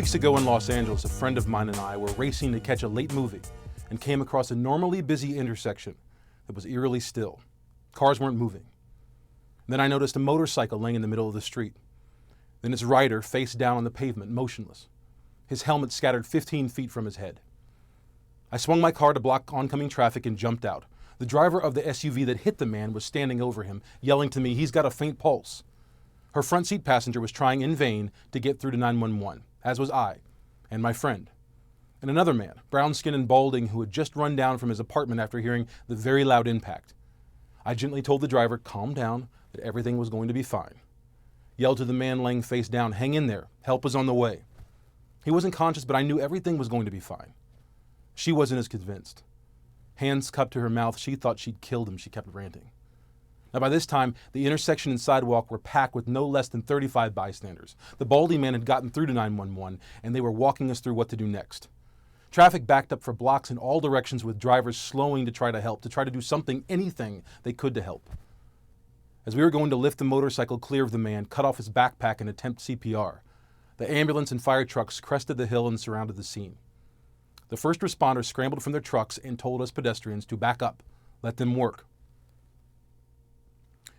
Weeks ago in Los Angeles, a friend of mine and I were racing to catch a late movie and came across a normally busy intersection that was eerily still. Cars weren't moving. Then I noticed a motorcycle laying in the middle of the street. Then its rider face down on the pavement, motionless. His helmet scattered 15 feet from his head. I swung my car to block oncoming traffic and jumped out. The driver of the SUV that hit the man was standing over him, yelling to me, "He's got a faint pulse." Her front seat passenger was trying in vain to get through to 911, as was I, and my friend. And another man, brown-skinned and balding, who had just run down from his apartment after hearing the very loud impact. I gently told the driver, calm down, that everything was going to be fine. Yelled to the man laying face down, hang in there, help is on the way. He wasn't conscious, but I knew everything was going to be fine. She wasn't as convinced. Hands cupped to her mouth, she thought she'd killed him, she kept ranting. Now by this time, the intersection and sidewalk were packed with no less than 35 bystanders. The baldy man had gotten through to 911, and they were walking us through what to do next. Traffic backed up for blocks in all directions with drivers slowing to try to help, to try to do something, anything they could to help. As we were going to lift the motorcycle clear of the man, cut off his backpack and attempt CPR, the ambulance and fire trucks crested the hill and surrounded the scene. The first responders scrambled from their trucks and told us pedestrians to back up, let them work.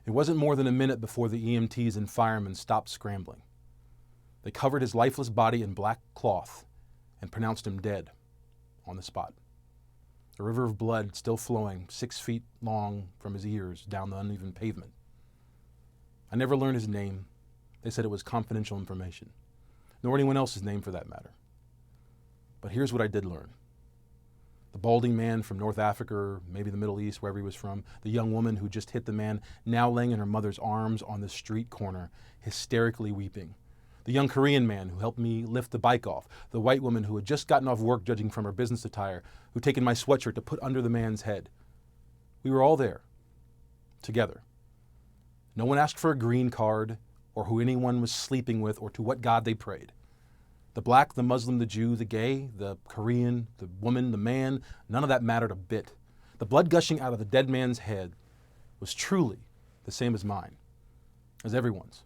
It wasn't more than a minute before the EMTs and firemen stopped scrambling. They covered his lifeless body in black cloth and pronounced him dead on the spot. A river of blood still flowing 6 feet long from his ears down the uneven pavement. I never learned his name. They said it was confidential information, nor anyone else's name for that matter. But here's what I did learn. The balding man from North Africa, or maybe the Middle East, wherever he was from, the young woman who just hit the man, now laying in her mother's arms on the street corner, hysterically weeping. The young Korean man who helped me lift the bike off. The white woman who had just gotten off work, judging from her business attire, who'd taken my sweatshirt to put under the man's head. We were all there, together. No one asked for a green card, or who anyone was sleeping with, or to what God they prayed. The black, the Muslim, the Jew, the gay, the Korean, the woman, the man, none of that mattered a bit. The blood gushing out of the dead man's head was truly the same as mine, as everyone's.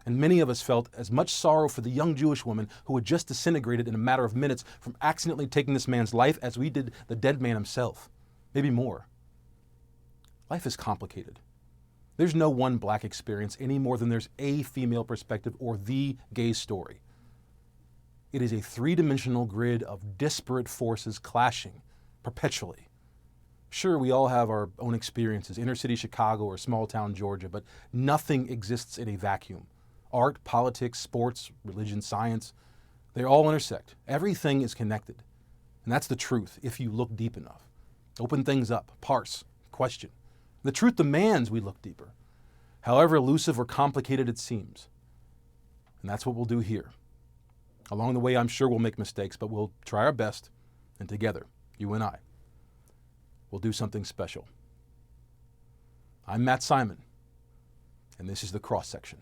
And many of us felt as much sorrow for the young Jewish woman who had just disintegrated in a matter of minutes from accidentally taking this man's life as we did the dead man himself, maybe more. Life is complicated. There's no one black experience any more than there's a female perspective or the gay story. It is a three-dimensional grid of disparate forces clashing perpetually. Sure, we all have our own experiences, inner city Chicago or small town Georgia, but nothing exists in a vacuum. Art, politics, sports, religion, science, they all intersect. Everything is connected. And that's the truth if you look deep enough. Open things up, parse, question. The truth demands we look deeper, however elusive or complicated it seems. And that's what we'll do here. Along the way, I'm sure we'll make mistakes, but we'll try our best, and together, you and I, we'll do something special. I'm Matt Simon, and this is The Cross Section.